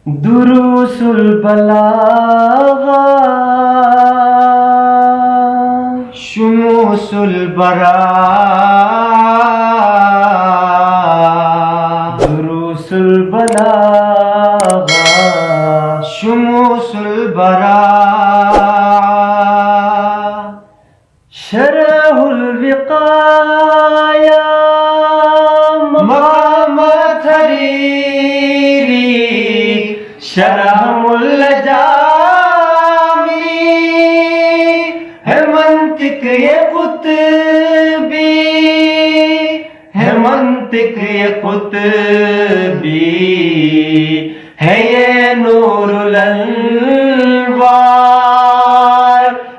دروس البلاغہ شموس البراء دروس البلاغہ شموس البراء شرح الوقایا مقام تحریری شرح الجامی ہے منطق یہ قطبی ہے منطق یہ قطبی ہے یہ نور الانوار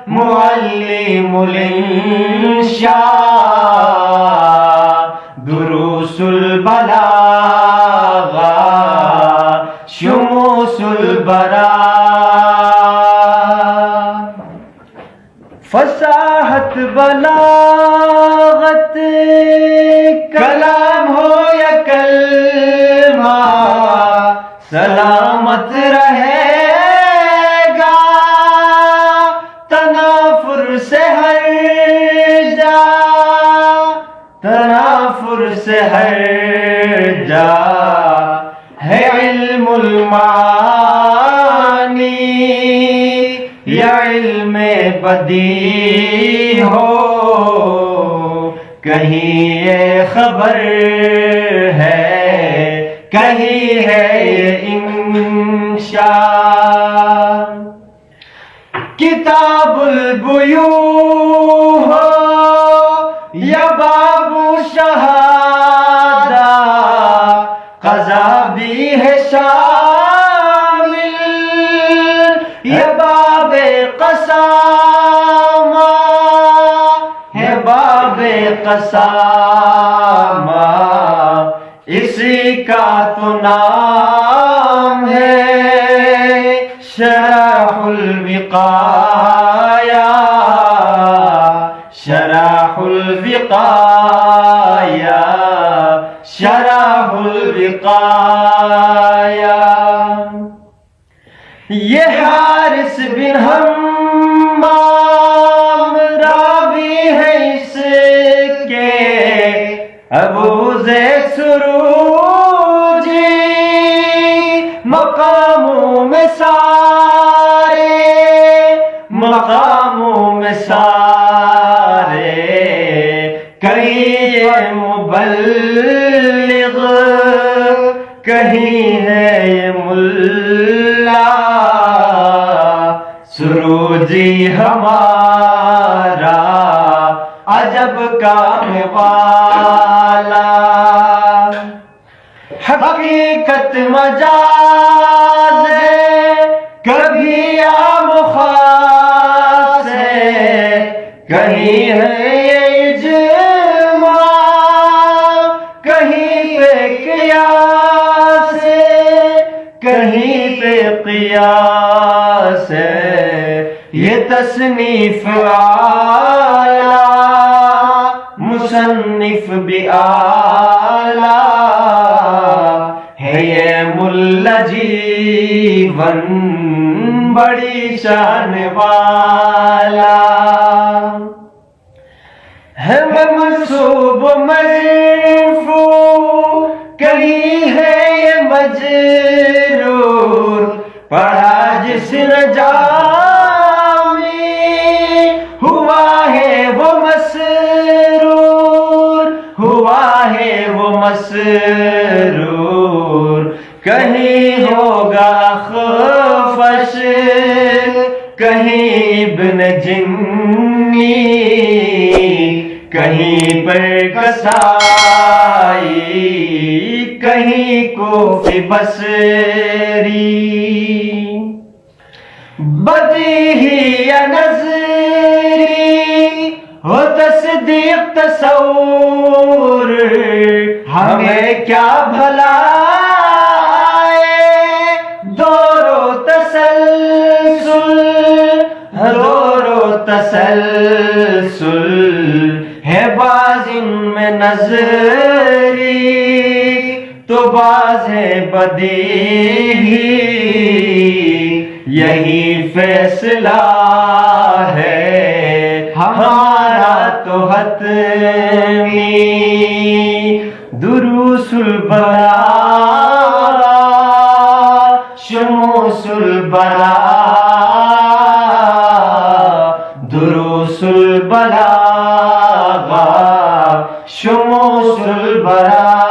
معلم الانشاء دروس البلاغہ شموس البراء فصاحت بلاغت کلام ہو یا کلمہ سلامت رہے گا تنافر سے ہر جا تنافر سے ہر جا ہے علم المعانی یا علم بدیع ہو کہیں یہ خبر ہے کہیں ہے یہ انشاء کتاب البیوع ہو یا باب شہادہ قضا بھی ہے شامل یہ باب قسامہ ہے باب قسامہ اسی کا تو نام ہے شرح الوقایا شرح الوقایا شرح الوقایا یہ حارث بن حمام راوی ہے اس کے ابو زید سروجی مقاموں میں سارے کہیں یہ مبلغ کہیں ہے یہ ملا سروجی ہمارا عجب کام والا حقیقت مجاز ہے کبھی عام خاص ہے کہیں ہے یہ اجماع کہیں پہ قیاس ہے کہیں پہ قیاس ہے یہ تصنیف اعلیٰ مصنف بھی اعلیٰ ہے یہ ملا جیون بڑی شان والا ہے منصوب مرفوع کہیں ہے یہ مجرور پڑھا جس نے جامی ہوا ہے وہ مسرور ہوا ہے وہ مسرور کہیں ہوگا خفش کہیں ابن جنی کہیں پر کسائی کہیں کوفی بصری بدیہی یا نظری ہو تصدیق تصور ہمیں کیا بھلا دور و تسلسل ہے باز ان میں نظری تو باز واضح بدیہی یہی فیصلہ ہے ہمارا تو حتمی دروس البلا شموس البلا دروس البلا شموس البلا